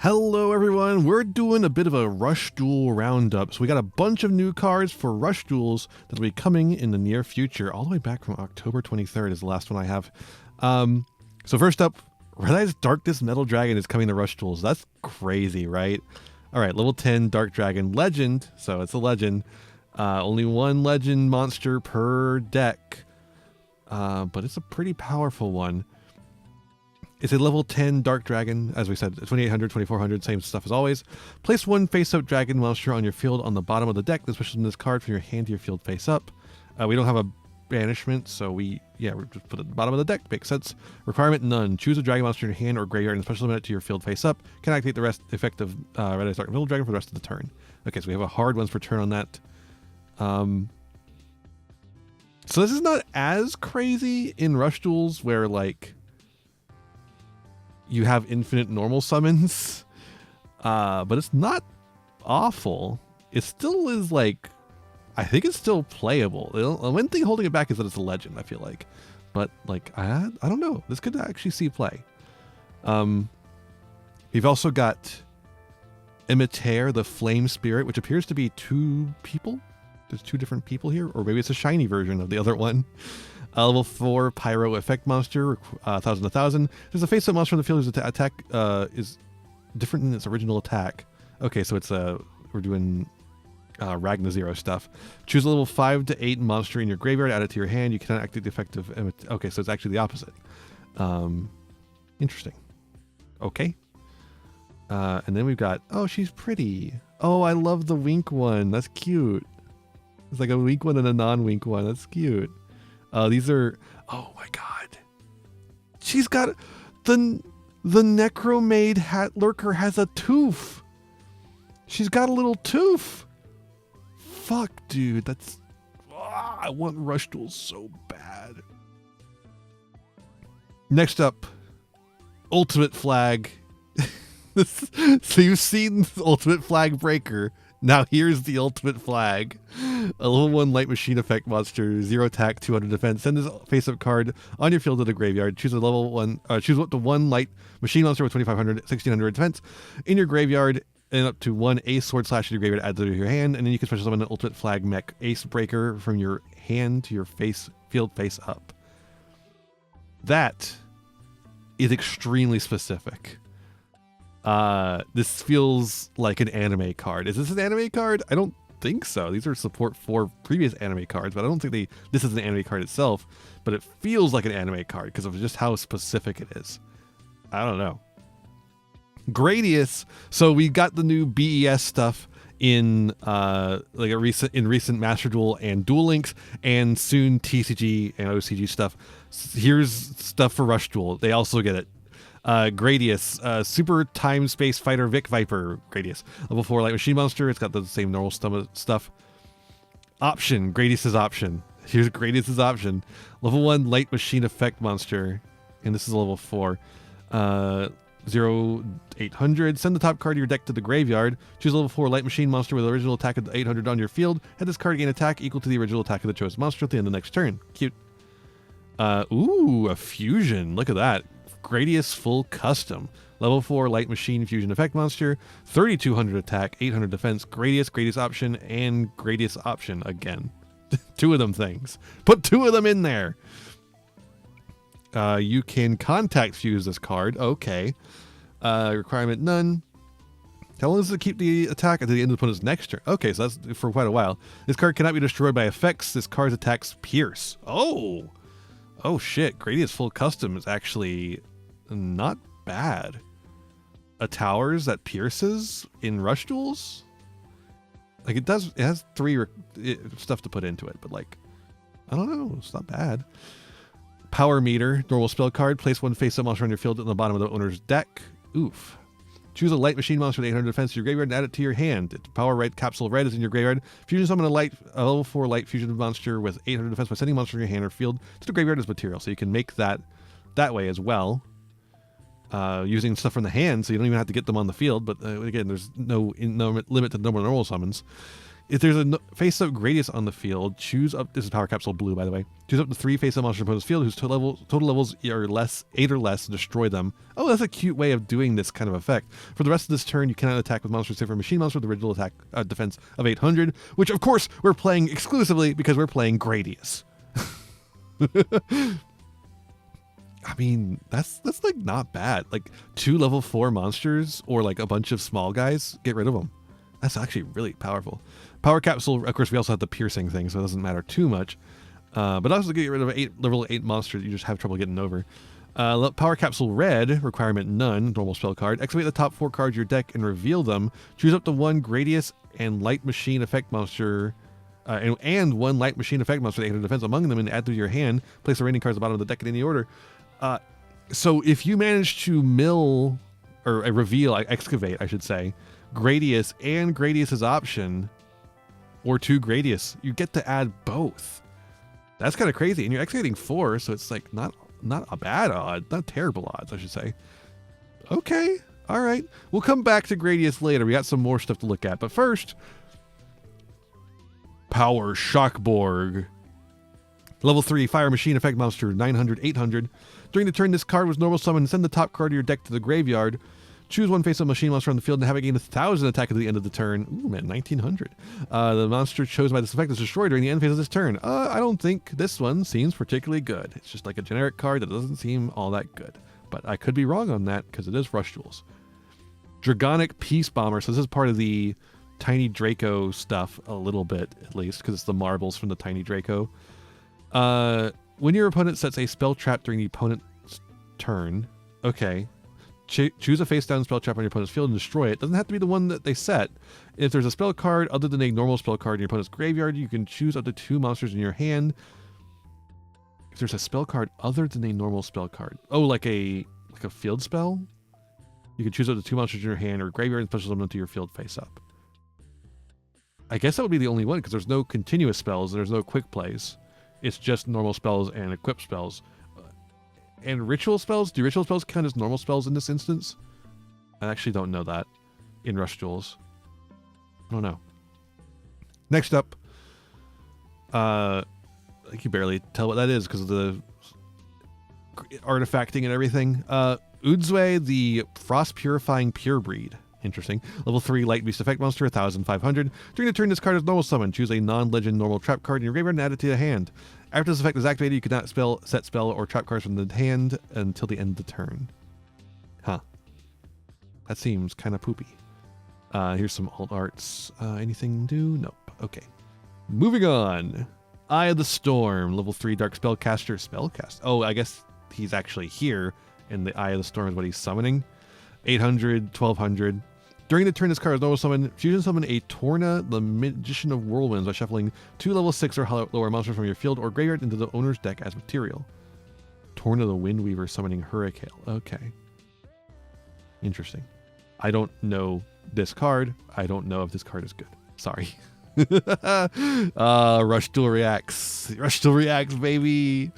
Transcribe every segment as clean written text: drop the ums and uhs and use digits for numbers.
Hello everyone, we're doing a bit of a Rush Duel roundup. So we got a bunch of new cards for Rush Duels that'll be coming in the near future, all the way back from October 23rd is the last one I have. So first up, Red Eye's Darkness Metal Dragon is coming to Rush Duels. That's crazy, right? Alright, level 10 Dark Dragon Legend, so it's a legend. Only one legend monster per deck, but it's a pretty powerful one. It's a level 10 Dark Dragon, as we said, 2800, 2400, same stuff as always. Place one face-up dragon monster on your field on the bottom of the deck. Then switch this card from your hand to your field face-up. We don't have a banishment, so we just put it at the bottom of the deck. Makes sense. Requirement none. Choose a dragon monster in your hand or graveyard and special limit it to your field face-up. Can activate the effect of Red Eye's Dark Metal Dragon for the rest of the turn. Okay, so we have a hard ones per turn on that. So this is not as crazy in Rush Duels where, like, you have infinite normal summons, but it's not awful. It still is, like, I think it's still playable. The one thing holding it back is that it's a legend, I feel like. But, like, I don't know. This could actually see play. We've also got Imitaire, the Flame Spirit, which appears to be two people. There's two different people here, or maybe it's a shiny version of the other one. Level 4 Pyro Effect Monster, 1000/1000. There's a face-up monster on the field whose attack is different than its original attack. Okay, so it's we're doing Ragna Zero stuff. Choose a level 5 to 8 monster in your graveyard, add it to your hand. You cannot activate the effect of... Okay, so it's actually the opposite. Interesting. Okay. And then we've got... Oh, she's pretty. Oh, I love the wink one. That's cute. It's like a wink one and a non-wink one. That's cute. These are... Oh my god. She's got... The Necromaid Hat Lurker has a tooth. She's got a little tooth. Fuck, dude. That's... I want Rush Duels so bad. Next up, Ultimate Flag. So you've seen Ultimate Flag Breaker. Now here's the Ultimate Flag. A level 1 light machine effect monster, 0 attack, 200 defense. Send this face-up card on your field to the graveyard. Choose a level 1, choose up to 1 light machine monster with 2500, 1600 defense in your graveyard, and up to 1 ace sword slash in your graveyard, add to your hand, and then you can special summon an Ultimate Flag mech ace breaker from your hand to your field face up. That is extremely specific. This feels like an anime card. Is this an anime card? I don't think so. These are support for previous anime cards, but I don't think this is an anime card itself, but it feels like an anime card because of just how specific it is. I don't know. Gradius. So we got the new BES stuff in recent Master Duel and Duel Links, and soon TCG and OCG stuff. Here's stuff for Rush Duel. They also get it. Gradius, Super Time Space Fighter Vic Viper. Gradius, level 4 light machine monster. It's got the same normal stuff. Option, Gradius's option. Here's Gradius's option. Level 1 light machine effect monster, and this is a level 4. 0800. Send the top card of your deck to the graveyard. Choose a level 4 light machine monster with original attack of 800 on your field. Have this card gain attack equal to the original attack of the chosen monster at the end of the next turn. Cute. Ooh, a fusion. Look at that. Gradius full custom. Level 4 light machine fusion effect monster. 3200 attack, 800 defense. Gradius option, and Gradius option again. 2 of them things. Put 2 of them in there. You can contact fuse this card. Okay. Requirement none. How long does it keep the attack until the end of the opponent's next turn? Okay, so that's for quite a while. This card cannot be destroyed by effects. This card's attacks pierce. Oh shit. Gradius full custom is actually not bad. A towers that pierces in Rush Duels? Like, it has 3 stuff to put into it, but, like, I don't know. It's not bad. Power Meter, normal spell card. Place 1 face-up monster on your field at the bottom of the owner's deck. Oof. Choose a light machine monster with 800 defense to your graveyard and add it to your hand. Power Red Capsule Red is in your graveyard. Fusion summon a level 4 light fusion monster with 800 defense by sending monster in your hand or field to the graveyard as material. So you can make that way as well. Using stuff from the hand, so you don't even have to get them on the field. But again, there's no limit to the number of normal summons. If there's a face-up Gradius on the field, choose up. This is Power Capsule Blue, by the way. Choose up to 3 face-up monsters in opponent's field whose total levels are 8 or less, and destroy them. Oh, that's a cute way of doing this kind of effect. For the rest of this turn, you cannot attack with monsters except for Machine Monster with the original attack defense of 800, which of course we're playing exclusively because we're playing Gradius. I mean, that's like not bad. Like 2 level 4 monsters or like a bunch of small guys, get rid of them. That's actually really powerful. Power Capsule, of course, we also have the piercing thing, so it doesn't matter too much. But also get rid of level 8 monsters that you just have trouble getting over. Power Capsule Red, requirement none, normal spell card. Activate the top 4 cards of your deck and reveal them. Choose up to 1 Gradius and Light Machine Effect monster. And 1 Light Machine Effect monster with 800 defense among them and add to your hand. Place the remaining cards at the bottom of the deck in any order. So if you manage to mill, or reveal, excavate, I should say, Gradius and Gradius's option, or 2 Gradius, you get to add both. That's kind of crazy. And you're excavating 4, so it's like not a bad odd, not terrible odds, I should say. Okay, all right. We'll come back to Gradius later. We got some more stuff to look at. But first, Power Shockborg. Level 3, Fire Machine Effect Monster, 900, 800. During the turn, this card was normal summon. Send the top card of your deck to the graveyard. Choose 1 face-up machine monster on the field and have it gain 1,000 attack at the end of the turn. Ooh, man, 1,900. The monster chosen by this effect is destroyed during the end phase of this turn. I don't think this one seems particularly good. It's just like a generic card that doesn't seem all that good. But I could be wrong on that because it is Rush Duels. Dragonic Peace Bomber. So this is part of the Tiny Draco stuff a little bit, at least, because it's the marbles from the Tiny Draco. When your opponent sets a spell trap during the opponent's turn, okay, choose a face down spell trap on your opponent's field and destroy it. Doesn't have to be the one that they set. If there's a spell card other than a normal spell card in your opponent's graveyard, you can choose up to 2 monsters in your hand. If there's a spell card other than a normal spell card, oh, like a field spell, you can choose up to 2 monsters in your hand or graveyard and special summon them to your field face up. I guess that would be the only one because there's no continuous spells and there's no quick plays. It's just normal spells and equip spells. And ritual spells? Do ritual spells count as normal spells in this instance? I actually don't know that in Rush Duels. I don't know. Next up, I can barely tell what that is because of the artifacting and everything. Udzwe, the Frost Purifying Purebreed. Interesting. Level 3 Light Beast Effect Monster, 1,500. During the turn, this card is normal summon. Choose a non-legend normal trap card in your graveyard and add it to your hand. After this effect is activated, you cannot set spell or trap cards from the hand until the end of the turn. Huh. That seems kind of poopy. Here's some alt arts. Anything new? Nope. Okay. Moving on. Eye of the Storm. Level 3 Dark Spellcaster. Spellcast. Oh, I guess he's actually here, and the Eye of the Storm is what he's summoning. 800, 1,200. During the turn, this card is normal summon. Fusion summon a Torna, the Magician of Whirlwinds, by shuffling 2 level 6 or lower monsters from your field or graveyard into the owner's deck as material. Torna the Windweaver summoning Hurricane. Okay. Interesting. I don't know this card. I don't know if this card is good. Sorry. Rush Duel reacts. Rush Duel reacts, baby.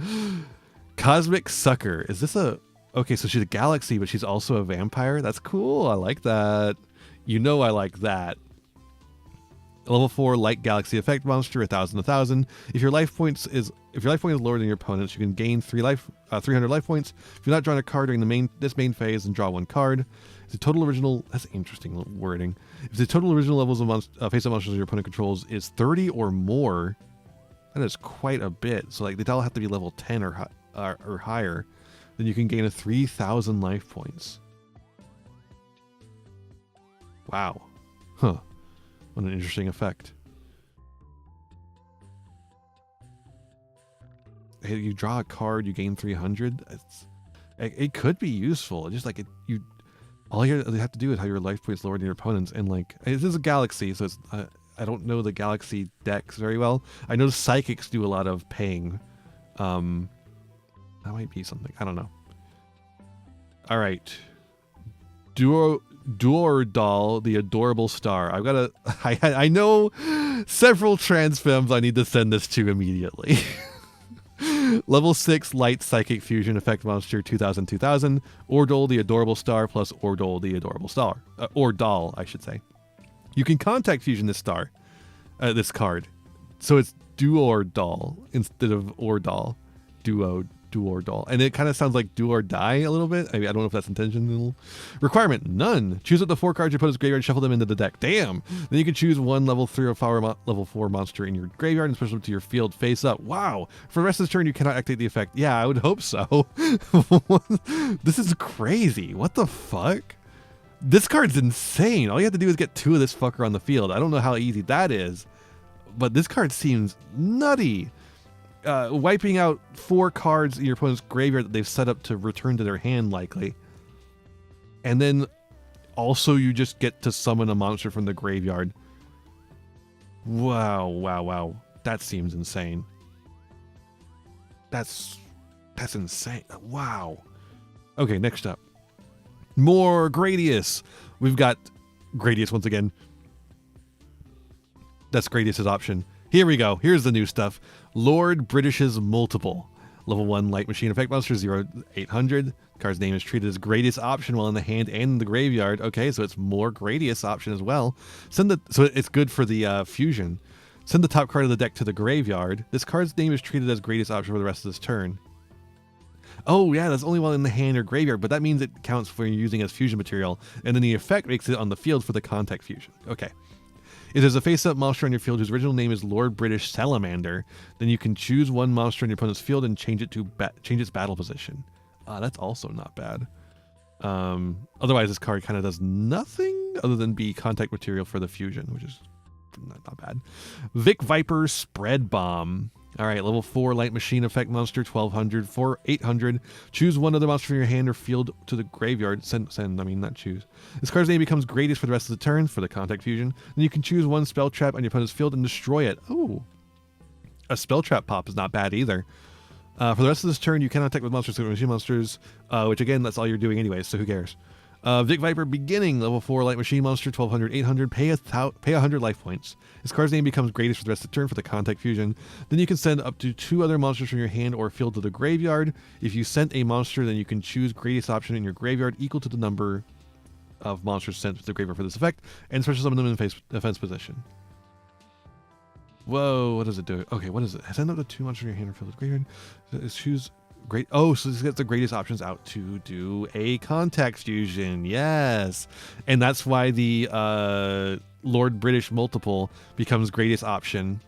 Cosmic Sucker. Is this a... Okay, so she's a galaxy, but she's also a vampire. That's cool. I like that. You know I like that. Level 4 Light Galaxy Effect Monster, 1,000, 1,000. If your life point is lower than your opponent's, you can gain 300 life points. If you're not drawing a card during this main phase, then draw 1 card. If the total original, that's interesting wording. If the total original levels of face-up monsters your opponent controls is 30 or more, that is quite a bit. So like they all have to be level 10 or higher. Then you can gain 3,000 life points. Wow. Huh. What an interesting effect. Hey, you draw a card, you gain 300. It could be useful. Just like all you have to do is have your life points lower than your opponents. And like, this is a galaxy, so it's, I don't know the galaxy decks very well. I know psychics do a lot of paying. That might be something. I don't know. All right. Duel, the Adorable Star. I've got a... I know several trans femmes I need to send this to immediately. Level 6 Light Psychic Fusion Effect Monster, 2,000, 2,000. Ordol, the Adorable Star, plus Ordol, the Adorable Star. Or doll, I should say. You can contact fusion this star. this card. So it's duel or doll instead of or doll. Duo, duel or doll. And it kind of sounds like do or die a little bit. I mean, I don't know if that's intentional. Requirement, none. Choose up to 4 cards you put as graveyard, shuffle them into the deck. Damn. Then you can choose one level 3 or level 4 monster in your graveyard and switch them to your field face up. Wow. For the rest of the turn, you cannot activate the effect. Yeah, I would hope so. This is crazy. What the fuck? This card's insane. All you have to do is get 2 of this fucker on the field. I don't know how easy that is, but this card seems nutty. Wiping out 4 cards in your opponent's graveyard that they've set up to return to their hand, likely. And then also you just get to summon a monster from the graveyard. Wow, wow, wow. That seems insane. That's insane. Wow. Okay, next up. More Gradius. We've got Gradius once again. That's Gradius' option. Here we go. Here's the new stuff. Lord British's Multiple. Level 1 Light Machine Effect Monster 0800. Card's name is treated as Gradius option while in the hand and in the graveyard. Okay, so it's more Gradius option as well. So it's good for the fusion. Send the top card of the deck to the graveyard. This card's name is treated as Gradius option for the rest of this turn. Oh yeah, that's only while in the hand or graveyard, but that means it counts for using as fusion material, and then the effect makes it on the field for the contact fusion. Okay. If there's a face-up monster on your field whose original name is Lord British Salamander, then you can choose one monster on your opponent's field and change it to change its battle position. That's also not bad. Otherwise, this card kind of does nothing other than be contact material for the fusion, which is not bad. Vic Viper Spread Bomb. All right, level 4 Light Machine Effect Monster, 1200 for 800. Choose one other monster from your hand or field to the graveyard. Not choose. This card's name becomes Gradius for the rest of the turn for the contact fusion. Then you can choose one spell trap on your opponent's field and destroy it. Oh, a spell trap pop is not bad either. For the rest of this turn, you cannot attack with monsters, machine monsters, which again, that's all you're doing anyway, so who cares? Vic Viper Beginning, level 4 Light Machine Monster, 1200, 800, pay 100 life points. This card's name becomes Gradius for the rest of the turn for the contact fusion. Then you can send up to 2 other monsters from your hand or field to the graveyard. If you sent a monster, then you can choose Gradius option in your graveyard equal to the number of monsters sent to the graveyard for this effect, and special summon them in defense position. Whoa, what does it do? Okay, what is it? Send up to 2 monsters from your hand or field to the graveyard. Choose great. Oh, so this gets the greatest options out to do a contact fusion. Yes, and that's why the Lord British Multiple becomes greatest option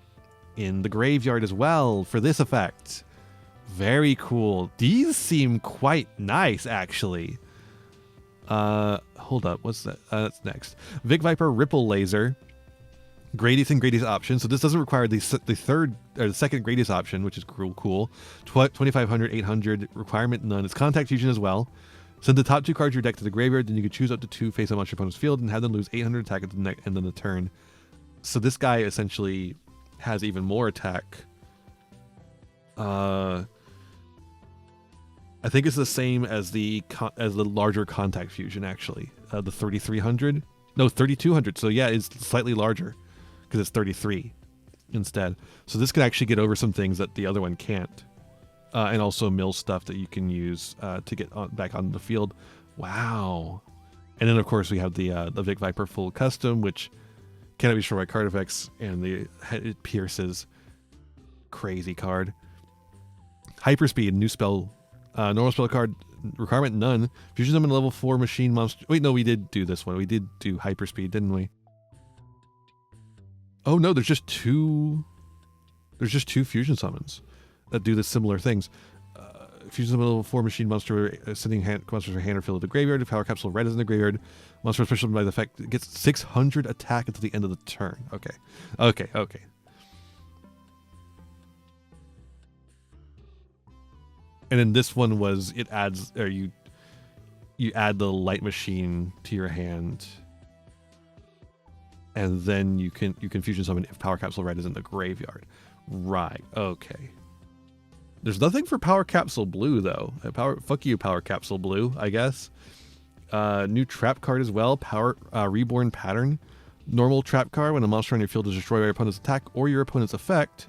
in the graveyard as well for this effect. Very cool. These seem quite nice, actually. Hold up, what's that? That's next. Vic Viper Ripple Laser. Gradius and Gradius option. So this doesn't require the third or the second Gradius option, which is cool. 2500, 800, requirement none. It's contact fusion as well. Send the top 2 cards of your deck to the graveyard, then you can choose up to 2 face up on your opponent's field and have them lose 800 attack at the end of the turn. So this guy essentially has even more attack. I think it's the same as the larger contact fusion actually. The 3300, no 3200. So yeah, it's slightly larger, because it's 33 instead. So this can actually get over some things that the other one can't. And also mill stuff that you can use to get back on the field. Wow. And then of course we have the Vic Viper full custom, which cannot be destroyed by card effects, and it pierces. Crazy card. Hyperspeed, new spell. Normal spell card, requirement none. Fusion summon level 4 machine monster. Wait, no, we did do this one. We did do hyperspeed, didn't we? Oh no, there's just 2 fusion summons that do the similar things. Fusion summon level 4 machine monster, sending monsters from hand or field to the graveyard. If power capsule red is in the graveyard, monster special by the effect it gets 600 attack until the end of the turn. Okay. And then this one was it adds, or you add the light machine to your hand, and then you can fusion summon if power capsule red is in the graveyard. Right. Okay. There's nothing for power capsule blue though. Fuck you, power capsule blue. I guess. New trap card as well. Power reborn pattern. Normal trap card. When a monster on your field is destroyed by your opponent's attack or your opponent's effect,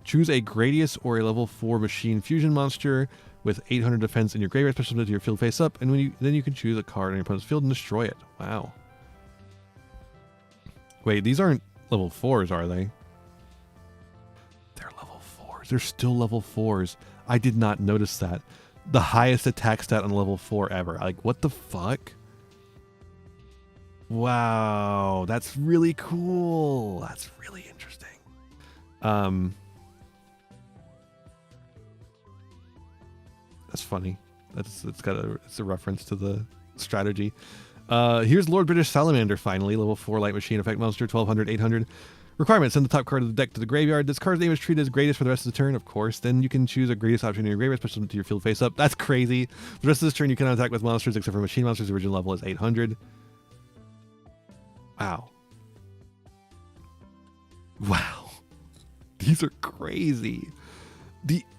choose a Gradius or a level 4 machine fusion monster with 800 defense in your graveyard, special to your field face up, and then you can choose a card on your opponent's field and destroy it. Wow. Wait, these aren't Level 4s, are they? They're level 4s. They're still level 4s. I did not notice that. The highest attack stat on level 4 ever. Like, what the fuck? Wow, that's really cool. That's really interesting. That's funny. It's a reference to the strategy. Here's Lord British Salamander finally, level 4 light machine effect monster, 1200, 800. Requirement: send the top card of the deck to the graveyard. This card's name is treated as Gradius for the rest of the turn, of course. Then you can choose a Gradius option in your graveyard, special to your field face up. That's crazy. For the rest of this turn, you cannot attack with monsters except for machine monsters. The original level is 800. Wow. Wow. These are crazy.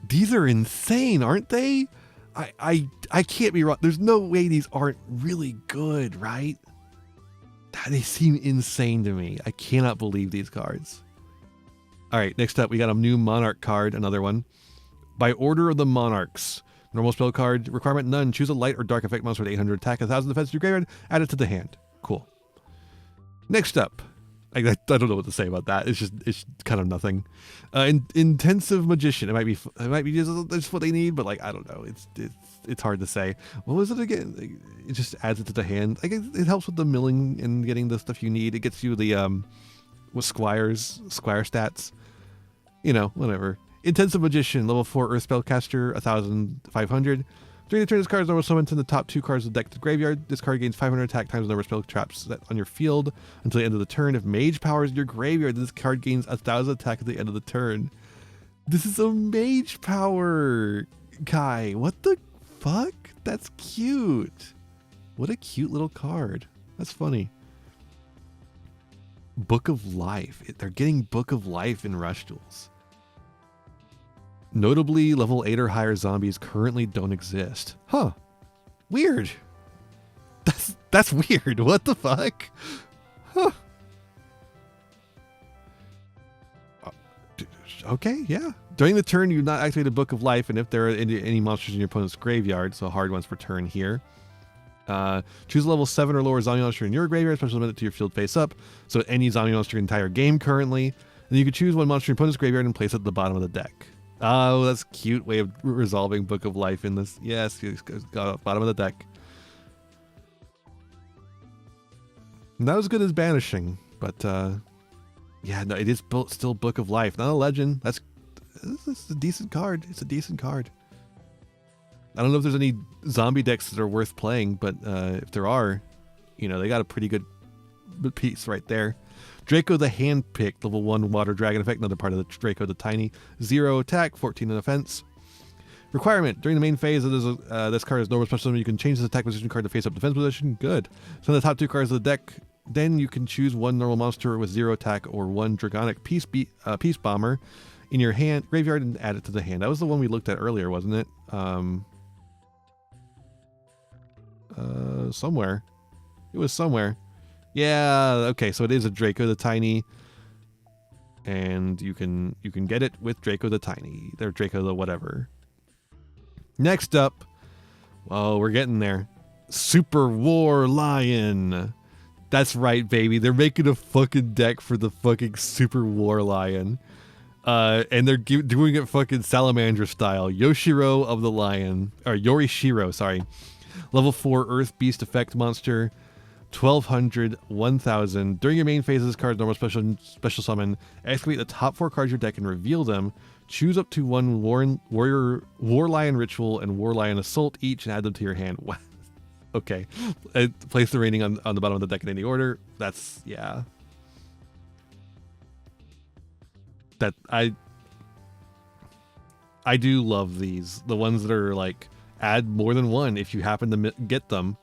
These are insane, aren't they? I can't be wrong. There's no way these aren't really good, right? They seem insane to me. I cannot believe these cards. All right, next up, we got a new Monarch card, another one. By Order of the Monarchs. Normal spell card, requirement none. Choose a light or dark effect monster with 800 attack, 1000 defense to your graveyard, add it to the hand. Cool. Next up, I don't know what to say about that. It's kind of nothing. Intensive Magician. It might be just what they need, but like I don't know. It's hard to say. What was it again? It just adds it to the hand. Like it helps with the milling and getting the stuff you need. It gets you the with Squire stats. You know, whatever. Intensive Magician, level 4 Earth Spellcaster, 1500. During the turn, this card is normal summon to the top 2 cards of the deck to the graveyard. This card gains 500 attack times the number of spell traps set on your field until the end of the turn. If Mage Power is in your graveyard, this card gains 1000 attack at the end of the turn. This is a Mage Power, Kai. What the fuck? That's cute. What a cute little card. That's funny. Book of Life. They're getting Book of Life in Rush Duels. Notably, level 8 or higher zombies currently don't exist. Huh. Weird. That's weird. What the fuck? Huh. Okay, yeah. During the turn, you not activate a Book of Life, and if there are any monsters in your opponent's graveyard, so hard ones for turn here. Choose a level 7 or lower zombie monster in your graveyard, special limit to your field face up, so any zombie monster in the entire game currently. And you can choose one monster in your opponent's graveyard and place it at the bottom of the deck. Oh, that's a cute way of resolving Book of Life in this. Yes, it's got bottom of the deck. Not as good as Banishing, but yeah, no, it is still Book of Life, not a legend. This is a decent card. It's a decent card. I don't know if there's any zombie decks that are worth playing, but if there are, you know, they got a pretty good piece right there. Draco the Handpicked, level 1 Water Dragon effect, another part of the Draco the Tiny. 0 attack, 14 in offense. Requirement: during the main phase, this card is normal special summon. You can change this attack position card to face up defense position. Good. Send the top 2 cards of the deck. Then you can choose one normal monster with 0 attack or one Dragonic Peace Bomber in your graveyard and add it to the hand. That was the one we looked at earlier, wasn't it? Somewhere. It was somewhere. Yeah, okay, so it is a Draco the Tiny, and you can get it with Draco the Tiny. They're Draco the whatever. Next up, well, we're getting there. Super War Lion. That's right, baby. They're making a fucking deck for the fucking Super War Lion. And they're doing it fucking Salamander style. Yoshiro of the Lion, or Yorishiro, sorry. Level 4 Earth Beast effect monster. 1200, 1000. During your main phase of this card's normal special summon, excavate the top 4 cards of your deck and reveal them. Choose up to one War Lion Ritual and War Lion Assault each and add them to your hand. Okay. Place the rating on the bottom of the deck in any order. That's, yeah. That, I do love these. The ones that are like, add more than one if you happen to get them.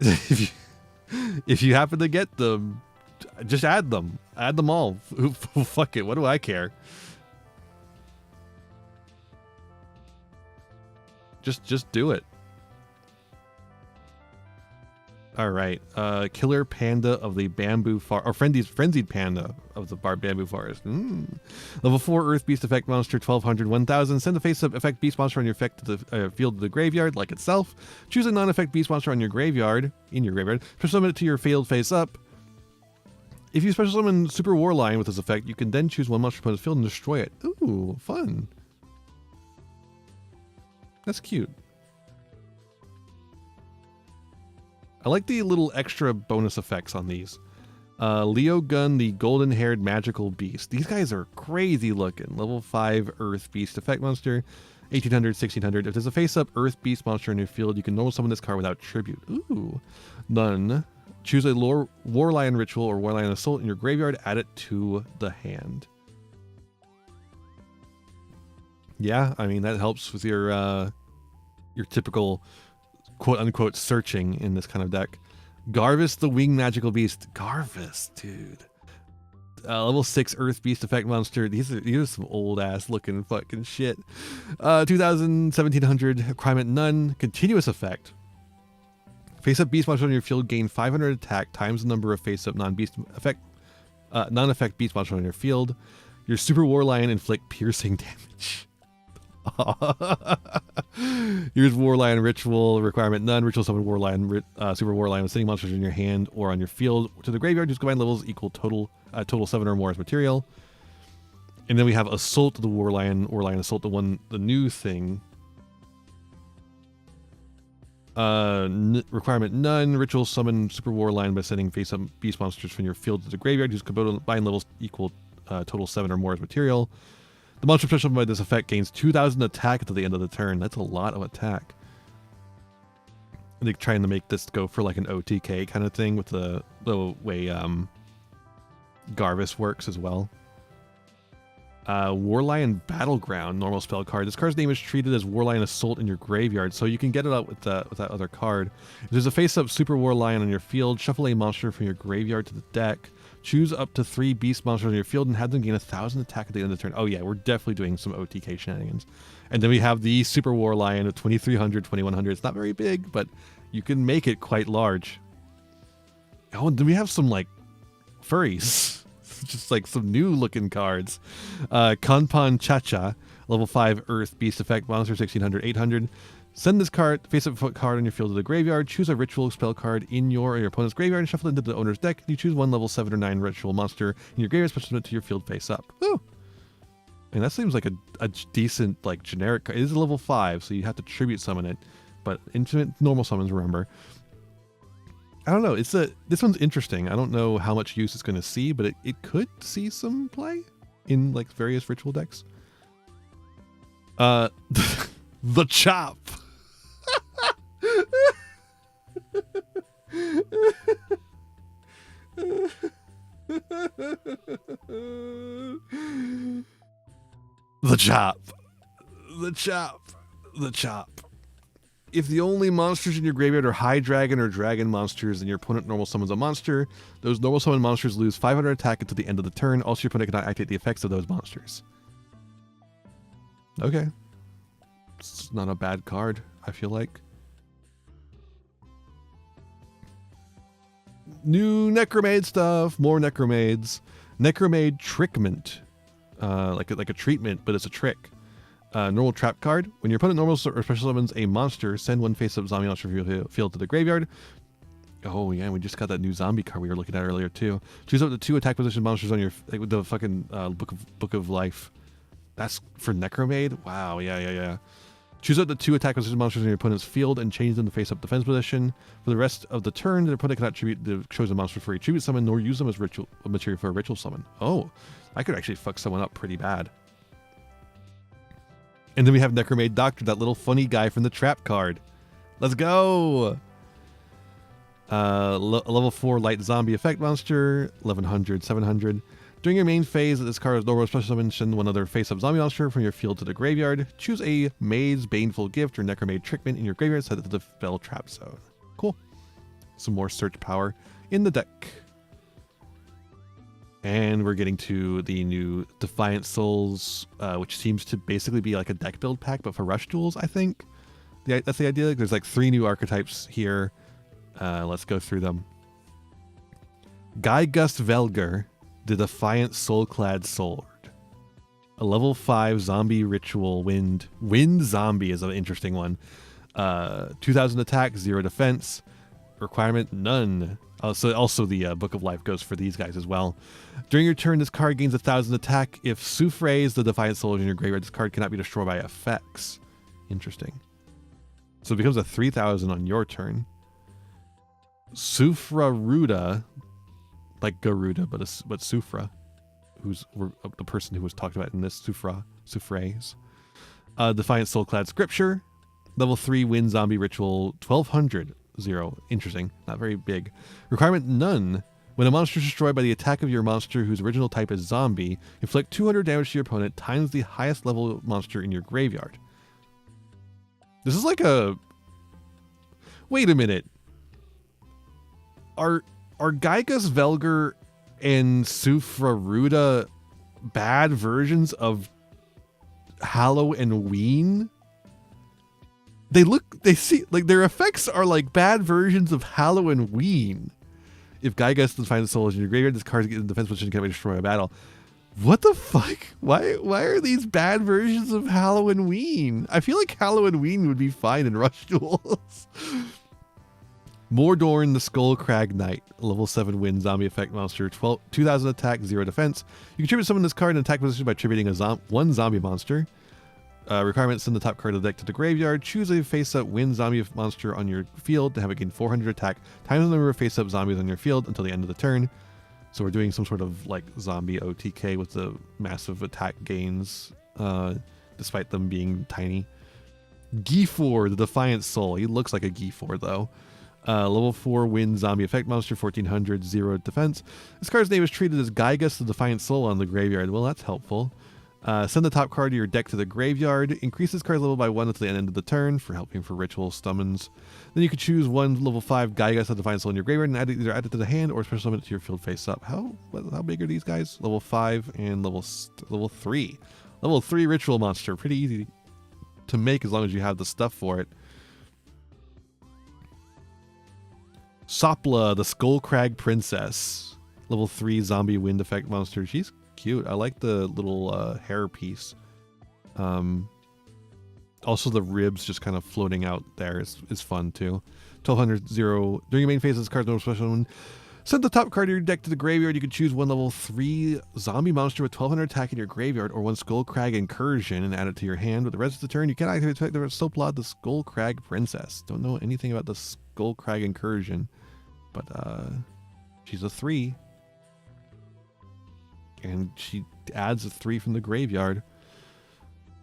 if you happen to get them, just add them all. Fuck it, what do I care? Just do it. All right, Killer Panda of the Bamboo Forest, or Frenzied Panda of the Bamboo Forest. Level 4 Earth Beast effect monster, 1200, 1000. Send the face-up effect beast monster on your effect to the field of the graveyard, like itself. Choose a non-effect beast monster on your graveyard, special summon it to your field face up. If you special summon Super War Lion with this effect, you can then choose one monster from the field and destroy it. Ooh, fun. That's cute. I like the little extra bonus effects on these. Leo Gun, the golden-haired magical beast. These guys are crazy looking. Level 5 Earth Beast effect monster. 1800, 1600. If there's a face-up Earth Beast monster in your field, you can normal summon this card without tribute. Ooh. None. Choose a War Lion Ritual or War Lion Assault in your graveyard. Add it to the hand. Yeah, I mean, that helps with your typical quote-unquote searching in this kind of deck. Garvis, the winged magical beast. Garvis, dude. Level 6 Earth Beast effect monster. These are some old ass looking fucking shit. 2000, 1700. Requirement none. Continuous effect. Face up beast monster on your field gain 500 attack times the number of face up non-effect beast monster on your field. Your Super War Lion inflict piercing damage. Here's War Lion Ritual. Requirement none. Ritual summon War Lion, Super War Lion with sitting monsters in your hand or on your field to the graveyard. Just combine levels equal total 7 or more as material. And then we have Assault the War Lion Assault, the new thing. Requirement none. Ritual summon Super War Lion by sending face up beast monsters from your field to the graveyard. Just combine levels equal total 7 or more as material. The monster special by this effect gains 2000 attack until the end of the turn. That's a lot of attack. They're trying to make this go for like an OTK kind of thing with the way Garvis works as well. War Lion Battleground, normal spell card. This card's name is treated as War Lion Assault in your graveyard, so you can get it out with that other card. If there's a face-up Super War Lion on your field, shuffle a monster from your graveyard to the deck. Choose up to 3 beast monsters on your field and have them gain 1000 attack at the end of the turn. Oh yeah, we're definitely doing some OTK shenanigans. And then we have the Super War Lion of 2300, 2100. It's not very big, but you can make it quite large. Oh, and then we have some like furries. Just like some new looking cards. Kanpan Chacha, level 5 Earth Beast effect monster, 1600, 800. Send this card, face-up card on your field to the graveyard. Choose a ritual spell card in your or your opponent's graveyard and shuffle it into the owner's deck. You choose one level 7 or 9 ritual monster in your graveyard, special it to your field face-up. Woo! And that seems like a decent, like, generic card. It is a level 5, so you have to tribute summon it. But infinite normal summons, remember. I don't know. This one's interesting. I don't know how much use it's going to see, but it could see some play in, like, various ritual decks. The Chop! The Chop. The Chop. The Chop. If the only monsters in your graveyard are High Dragon or Dragon monsters and your opponent normal summons a monster, those normal summon monsters lose 500 attack until the end of the turn. Also, your opponent cannot activate the effects of those monsters. Okay. It's not a bad card, I feel like. New Necromade stuff. More Necromades. Necromade Trickment. Like a treatment, but it's a trick. Normal trap card. When your opponent normal or special summons a monster, send one face-up zombie monster from your field to the graveyard. Oh yeah, we just got that new zombie card we were looking at earlier too. Choose up to 2 attack position monsters on your with the fucking Book of Life. That's for Necromade. Wow, yeah. Choose up to 2 attack position monsters in your opponent's field and change them to face-up defense position. For the rest of the turn, the opponent cannot tribute the chosen monster for a tribute summon, nor use them as ritual material for a ritual summon. Oh, I could actually fuck someone up pretty bad. And then we have Necromade Doctor, that little funny guy from the trap card. Let's go! Level 4 light zombie effect monster, 1100, 700. During your main phase, this card is normal special summon, send one other face-up zombie monster from your field to the graveyard. Choose a Maid's Baneful Gift or Necromade Trickment in your graveyard, set it to the spell trap zone. Cool. Some more search power in the deck. And we're getting to the new Defiant Souls, which seems to basically be like a deck build pack, but for Rush Duels, I think. That's the idea. There's like 3 new archetypes here. Let's go through them. Guygust Velger, the Defiant Soulclad Sword. A level 5 zombie ritual wind. Wind zombie is an interesting one. 2000 attack, 0 defense. Requirement none. So also the Book of Life goes for these guys as well. During your turn, this card gains 1,000 attack. If Soufre's the Defiant Soul is in your graveyard, this card cannot be destroyed by effects. Interesting. So it becomes a 3,000 on your turn. Sufraruda, like Garuda, but Sufra, who's the person who was talked about in this Soufre's. Defiant Soulclad Scripture. Level 3 Wind Zombie Ritual 1200. 0. Interesting. Not very big. Requirement none. When a monster is destroyed by the attack of your monster whose original type is zombie, inflict 200 damage to your opponent times the highest level monster in your graveyard. This is like a... Wait a minute. Are Gygus Velger and Sufraruda bad versions of Hallow and Ween? They see like their effects are like bad versions of Hallow and Ween. If Gygus Defiant Soul is in your graveyard, this card gets in defense position, can't destroy a battle. What the fuck? Why are these bad versions of Hallow and Ween? I feel like Hallow and Ween would be fine in Rush Duels. Mordorn the Skullcrag Knight, level 7 Wind Zombie Effect Monster, 2,000 attack, 0 defense. You can tribute summon this card in attack position by tributing one zombie monster. Requirement: send the top card of the deck to the graveyard. Choose a face-up Wind Zombie monster on your field to have it gain 400 attack times the number of face-up zombies on your field until the end of the turn. So we're doing some sort of like zombie OTK with the massive attack gains, despite them being tiny. Gifor, the Defiant Soul. He looks like a Gifor though. Level 4 Wind Zombie Effect Monster, 1400, 0 defense. This card's name is treated as Gygus, the Defiant Soul on the graveyard. Well, that's helpful. Send the top card of your deck to the graveyard. Increase this card's level by 1 until the end of the turn for helping for ritual summons. Then you can choose one level 5 Gygus, the Defiant Soul in your graveyard and either add it to the hand or special summon it to your field face up. How big are these guys? Level 5 and level 3. Level 3 ritual monster. Pretty easy to make as long as you have the stuff for it. Sopla, the Skullcrag Princess. Level 3 zombie wind effect monster. She's cute. I like the little hair piece. Also the ribs just kind of floating out there is fun too. 1200, 0. During your main phase, this card's no special one. Send the top card of your deck to the graveyard. You can choose one level 3 zombie monster with 1200 attack in your graveyard or one Skullcrag Incursion and add it to your hand. With the rest of the turn, you can activate the Soplod, the Skullcrag Princess. Don't know anything about the Skullcrag Incursion, but she's a 3. And she adds a 3 from the graveyard.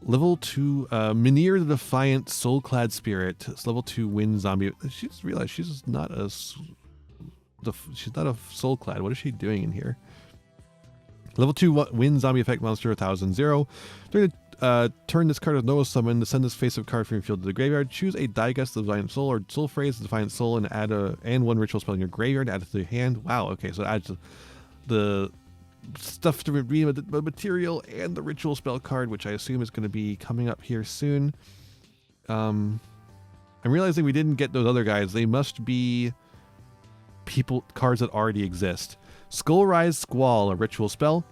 Level 2, Minir the Defiant Soulclad Spirit. It's level 2 Wind Zombie. She just realized she's not a Soulclad. What is she doing in here? Level 2 Wind Zombie Effect Monster, 1000, 0. During the turn, this card is no summon. To send this face-up card from your field to the graveyard, choose a Gygus the Defiant Soul or Soulphrase the Defiant Soul and add one ritual spell in your graveyard. Add it to your hand. Wow. Okay, so it adds the stuff to redeem the material and the ritual spell card, which I assume is going to be coming up here soon. I'm realizing we didn't get those other guys. They must be cards that already exist. Skullrise Squall, a ritual spell.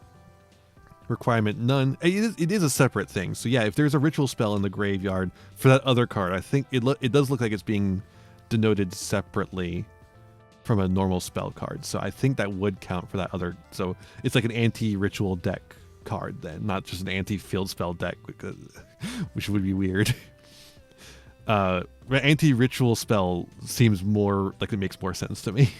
Requirement none. It is a separate thing. So yeah, if there's a ritual spell in the graveyard for that other card, I think it does look like it's being denoted separately from a normal spell card. So I think that would count for that other. So it's like an anti-ritual deck card then, not just an anti-field spell deck, which would be weird. Anti-ritual spell seems more like it makes more sense to me.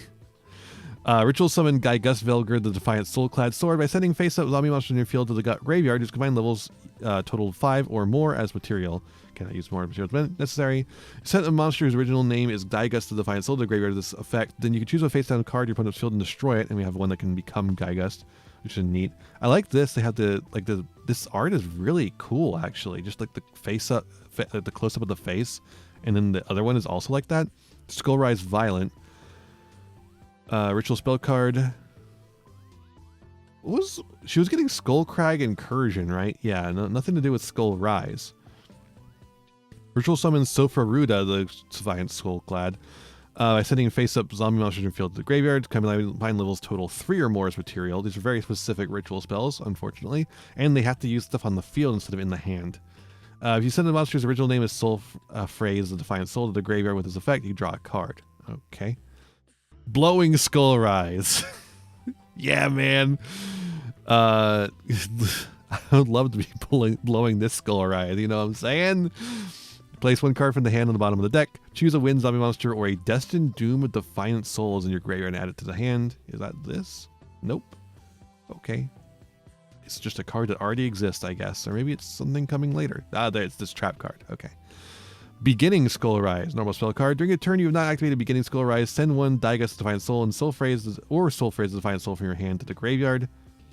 Ritual summon Gygus Velger, the Defiant Soulclad Sword, by sending face-up zombie monster in your field to the graveyard whose combined levels total 5 or more as material. Cannot use more materials when necessary. Send a monster whose original name is Gygus the Defiant Soul to the graveyard of this effect. Then you can choose a face-down card in your opponent's field and destroy it, and we have one that can become Gygus, which is neat. I like this. They have this art is really cool actually. Just like the face-up, the close-up of the face, and then the other one is also like that. Skullrise Violent. Ritual spell card. She was getting Skullcrag Incursion, right? Yeah, nothing to do with Skullrise. Ritual summon Sofraruda, the Defiant Skullclad, by sending face-up zombie monsters in your field to the graveyard. Combined levels total 3 or more as material. These are very specific ritual spells, unfortunately, and they have to use stuff on the field instead of in the hand. If you send the monster's original name as Soulphrase, the Defiant Soul, to the graveyard with this effect, you draw a card. Okay. Blowing Skull Rise. Yeah, man. I would love to be blowing this Skull Rise. You know what I'm saying? Place one card from the hand on the bottom of the deck. Choose a wind zombie monster or a Destined Doom with Defiant Souls in your graveyard and add it to the hand. Is that this? Nope. Okay. It's just a card that already exists, I guess. Or maybe it's something coming later. Ah, there, it's this trap card. Okay. Beginning Skull Rise. Normal spell card. During a turn you have not activated Beginning Skull Rise, send one Daigus Defiant Soul and Soul Phrase Defiant Soul from your hand to the graveyard.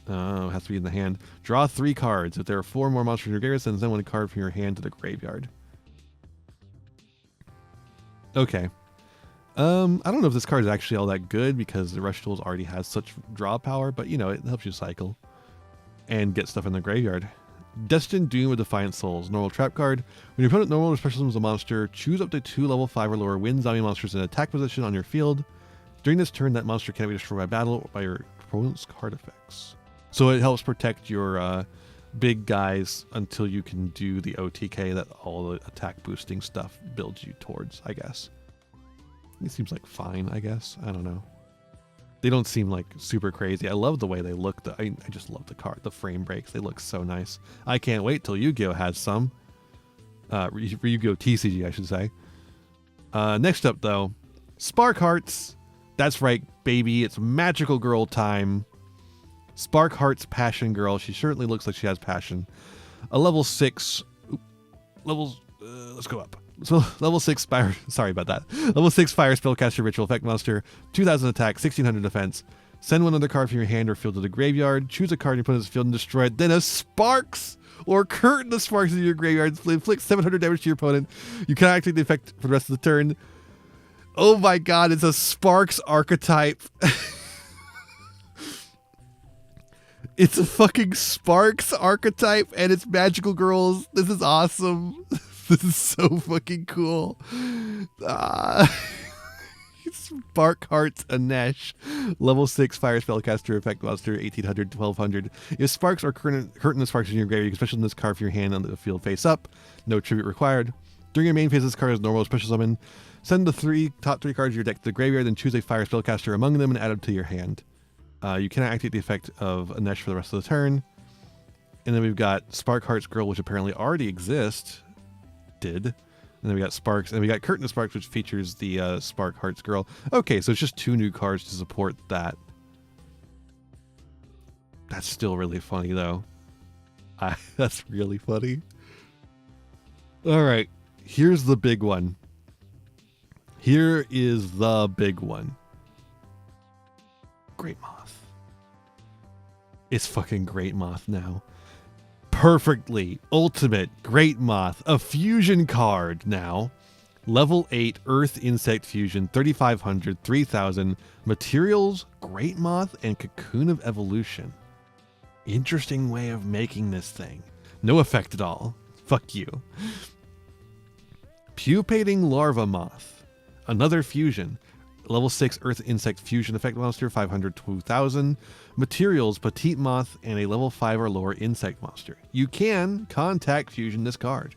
It has to be in the hand. Draw 3 cards. If there are 4 more monsters in your graveyard, send one card from your hand to the graveyard. Okay. I don't know if this card is actually all that good because the Rush Duels already has such draw power, but you know, it helps you cycle and get stuff in the graveyard. Destined Doom with Defiant Souls. Normal trap card. When your opponent normal or special summons a monster, choose up to 2 level 5 or lower wind zombie monsters in attack position on your field. During this turn, that monster cannot be destroyed by battle or by your opponent's card effects. So it helps protect your big guys until you can do the OTK that all the attack boosting stuff builds you towards, I guess. It seems like fine, I guess. I don't know. They don't seem like super crazy. I love the way they look. I just love the card. The frame breaks. They look so nice. I can't wait till Yu-Gi-Oh has some. Yu-Gi-Oh TCG, I should say. Next up, though, Spark Hearts. That's right, baby. It's magical girl time. Spark Hearts Passion Girl. She certainly looks like she has passion. A level 6... let's go up. So level 6 fire, sorry about that. Level 6 fire spellcaster ritual effect monster, 2000 attack, 1600 defense. Send one other card from your hand or field to the graveyard. Choose a card in your opponent's field and destroy it. Then a Sparks or Curtain of Sparks in your graveyard. Inflict 700 damage to your opponent. You cannot activate the effect for the rest of the turn. Oh my god, it's a Sparks archetype. It's a fucking Sparks archetype and it's magical girls. This is awesome. This is so fucking cool. Spark Hearts Anesh. Level 6 fire spellcaster effect monster, 1800, 1200. If Sparks or Curtain of Sparks in your graveyard, you can special summon this card from your hand on the field face up. No tribute required. During your main phase, this card is normal special summon. Send the top 3 cards of your deck to the graveyard, then choose a fire spellcaster among them and add them to your hand. You cannot activate the effect of Anesh for the rest of the turn. And then we've got Spark Hearts Girl, which apparently already exists. And then we got Sparks, and we got Curtain of Sparks, which features the Spark Hearts Girl. Okay, so it's just 2 new cards to support that. That's still really funny, though. That's really funny. All right, here's the big one. Here is the big one. Great Moth. It's fucking Great Moth now. Perfectly ultimate Great Moth, a fusion card now. Level 8 Earth Insect Fusion, 3500, 3000. Materials, Great Moth, and Cocoon of Evolution. Interesting way of making this thing. No effect at all. Fuck you. Pupating Larva Moth, another fusion. Level 6 Earth Insect Fusion effect monster, 500, 2000. Materials, Petite Moth, and a level 5 or lower insect monster. You can contact fusion this card.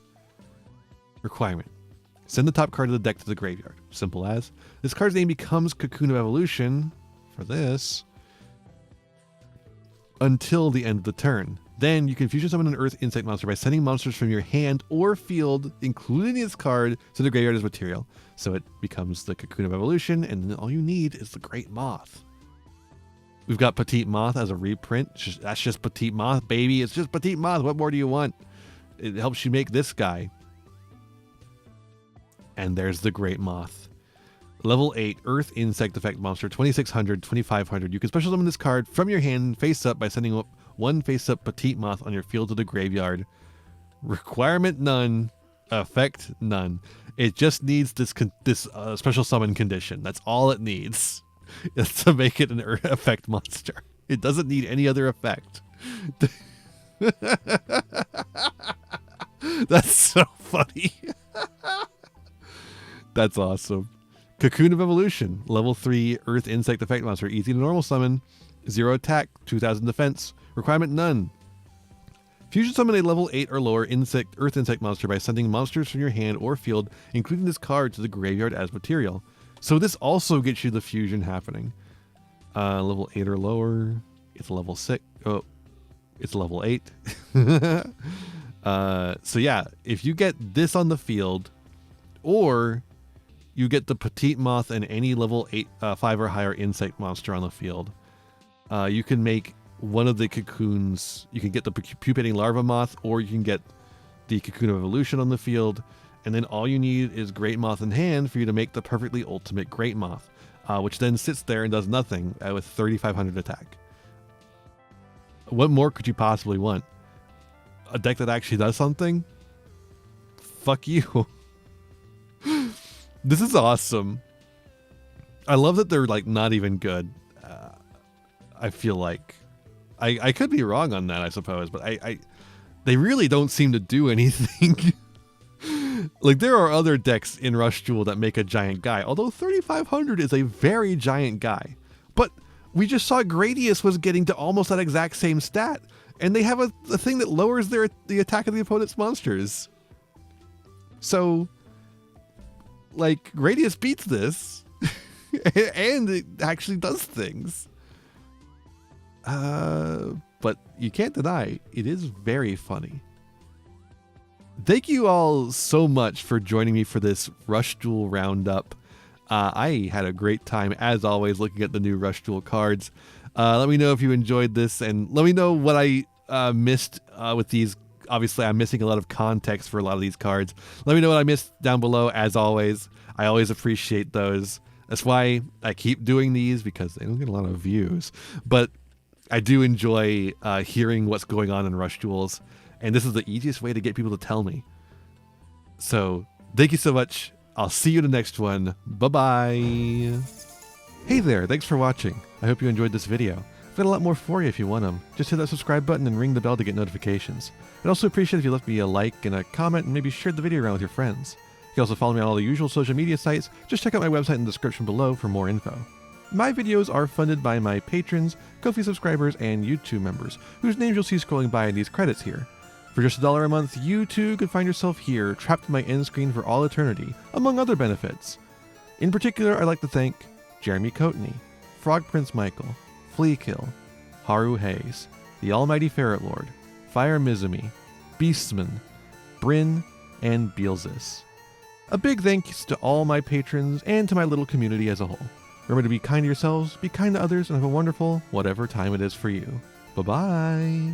Requirement. Send the top card of the deck to the graveyard. Simple as. This card's name becomes Cocoon of Evolution for this until the end of the turn. Then you can fusion summon an Earth Insect monster by sending monsters from your hand or field, including this card, to the graveyard as material. So it becomes the Cocoon of Evolution, and then all you need is the Great Moth. We've got Petite Moth as a reprint. That's just Petite Moth, baby. It's just Petite Moth. What more do you want? It helps you make this guy. And there's the Great Moth. Level 8 Earth Insect Effect Monster, 2600, 2500. You can special summon this card from your hand face up by sending up one face up Petite Moth on your field to the graveyard. Requirement none. Effect none. It just needs this special summon condition. That's all it needs. It's to make it an effect monster. It doesn't need any other effect. That's so funny. That's awesome. Cocoon of Evolution, level 3 Earth Insect Effect Monster, easy to normal summon, 0 attack, 2000 defense, requirement none. Fusion summon a level 8 or lower Earth Insect monster by sending monsters from your hand or field, including this card, to the graveyard as material. So this also gets you the fusion happening. Level 8 or lower. It's level 6. Oh, it's level 8. So yeah, if you get this on the field, or you get the petite moth and any level 5 or higher insect monster on the field, you can make one of the cocoons. You can get the pupating larva moth, or you can get the cocoon of evolution on the field, and then all you need is great moth in hand for you to make the perfectly ultimate great moth, which then sits there and does nothing with 3,500 attack. What more could you possibly want? A deck that actually does something? Fuck you. This is awesome. I love that they're like not even good. I feel like I could be wrong on that, I suppose, but they really don't seem to do anything. Like, there are other decks in Rush Duel that make a giant guy, although 3,500 is a very giant guy. But we just saw Gradius was getting to almost that exact same stat, and they have a thing that lowers the attack of the opponent's monsters. So, like, Gradius beats this, and it actually does things. But you can't deny, it is very funny. Thank you all so much for joining me for this Rush Duel roundup. I had a great time, as always, looking at the new Rush Duel cards. Let me know if you enjoyed this, and let me know what I missed with these. Obviously, I'm missing a lot of context for a lot of these cards. Let me know what I missed down below, as always. I always appreciate those. That's why I keep doing these, because they don't get a lot of views. But I do enjoy hearing what's going on in Rush Duels, and this is the easiest way to get people to tell me. So, thank you so much. I'll see you in the next one. Bye-bye. Hey there, thanks for watching. I hope you enjoyed this video. I've got a lot more for you if you want them. Just hit that subscribe button and ring the bell to get notifications. I'd also appreciate it if you left me a like and a comment and maybe shared the video around with your friends. You can also follow me on all the usual social media sites. Just check out my website in the description below for more info. My videos are funded by my patrons, Ko-fi subscribers, and YouTube members, whose names you'll see scrolling by in these credits here. For just $1 a month, you too could find yourself here, trapped in my end screen for all eternity, among other benefits. In particular, I'd like to thank Jeremy Coatney, Frog Prince Michael, Fleakill, Haru Hayes, the Almighty Ferret Lord, Fire Mizumi, Beastman, Bryn, and Beelzis. A big thanks to all my patrons and to my little community as a whole. Remember to be kind to yourselves, be kind to others, and have a wonderful whatever time it is for you. Bye-bye.